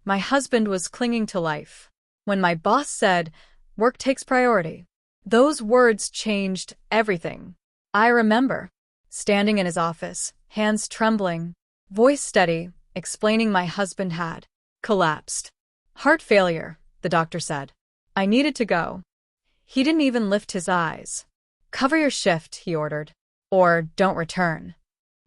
My husband was clinging to life. When my boss said, "Work takes priority," those words changed everything. I remember standing in his office, hands trembling, voice steady, explaining my husband had collapsed. Heart failure, the doctor said. I needed to go. He didn't even lift his eyes. "Cover your shift," he ordered, "or don't return."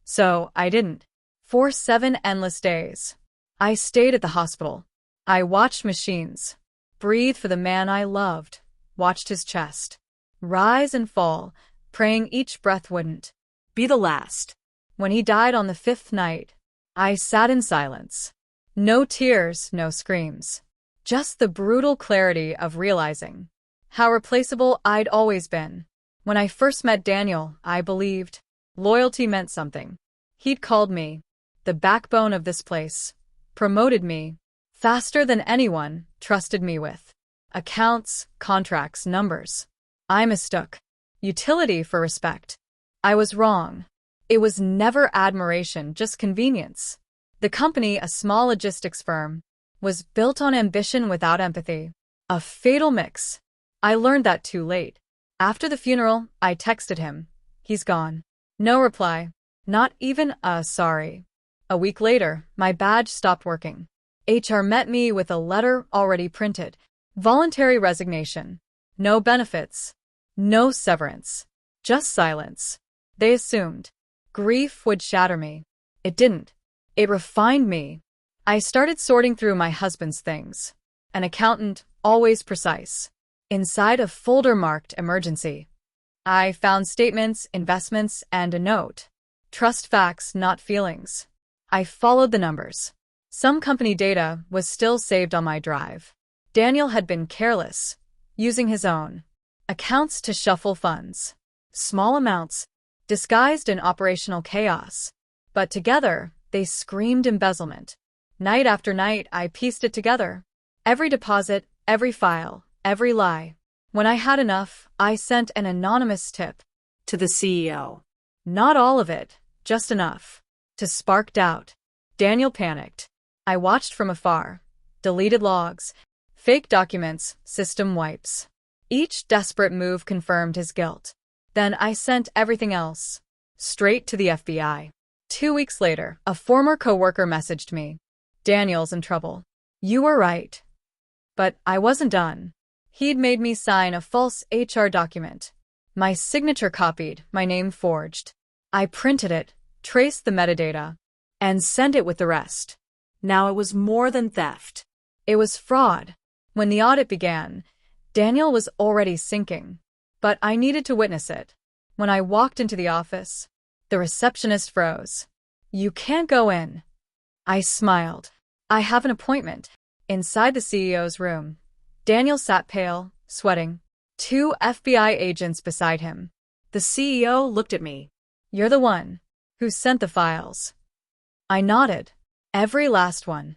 So I didn't. For 7 endless days, I stayed at the hospital. I watched machines, breathed for the man I loved, watched his chest rise and fall, praying each breath wouldn't be the last. When he died on the 5th night, I sat in silence. No tears, no screams. Just the brutal clarity of realizing how replaceable I'd always been. When I first met Daniel, I believed loyalty meant something. He'd called me the backbone of this place, promoted me faster than anyone trusted me with accounts, contracts, numbers. I mistook utility for respect. I was wrong. It was never admiration, just convenience. The company, a small logistics firm, was built on ambition without empathy. A fatal mix. I learned that too late. After the funeral, I texted him. He's gone. No reply. Not even a sorry. A week later, my badge stopped working. HR met me with a letter already printed. Voluntary resignation. No benefits. No severance. Just silence. They assumed grief would shatter me. It didn't. It refined me. I started sorting through my husband's things. An accountant, always precise. Inside a folder marked emergency, I found statements, investments, and a note. Trust facts, not feelings. I followed the numbers. Some company data was still saved on my drive. Daniel had been careless, using his own accounts to shuffle funds. Small amounts, disguised in operational chaos. But together, they screamed embezzlement. Night after night, I pieced it together. Every deposit, every file, every lie. When I had enough, I sent an anonymous tip to the CEO. Not all of it, just enough to spark doubt. Daniel panicked. I watched from afar. Deleted logs, fake documents, system wipes. Each desperate move confirmed his guilt. Then I sent everything else straight to the FBI. 2 weeks later, a former coworker messaged me. "Daniel's in trouble." You were right. But I wasn't done. He'd made me sign a false HR document. My signature copied, my name forged. I printed it, traced the metadata, and sent it with the rest. Now it was more than theft. It was fraud. When the audit began, Daniel was already sinking. But I needed to witness it. When I walked into the office, the receptionist froze. "You can't go in." I smiled. "I have an appointment." Inside the CEO's room, Daniel sat pale, sweating. 2 FBI agents beside him. The CEO looked at me. "You're the one who sent the files." I nodded. "Every last one."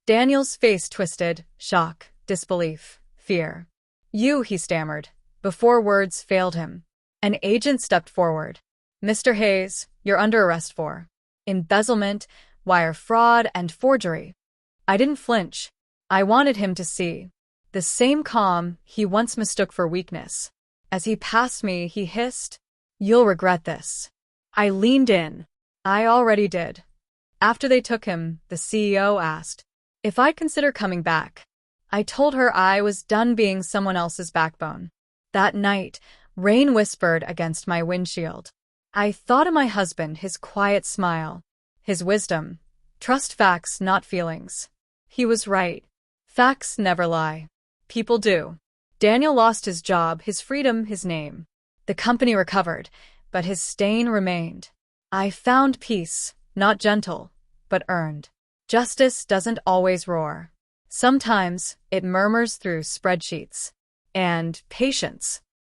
Daniel's face twisted, shock, disbelief, fear. "You," he stammered, before words failed him. An agent stepped forward. "Mr. Hayes, you're under arrest for embezzlement, wire fraud, and forgery." I didn't flinch. I wanted him to see the same calm he once mistook for weakness. As he passed me, he hissed, "You'll regret this." I leaned in. I already did. After they took him, the CEO asked if I'd consider coming back. I told her I was done being someone else's backbone. That night, rain whispered against my windshield. I thought of my husband, his quiet smile, his wisdom. Trust facts, not feelings. He was right. Facts never lie. People do. Daniel lost his job, his freedom, his name. The company recovered, but his stain remained. I found peace, not gentle, but earned. Justice doesn't always roar. Sometimes it murmurs through spreadsheets. And patience.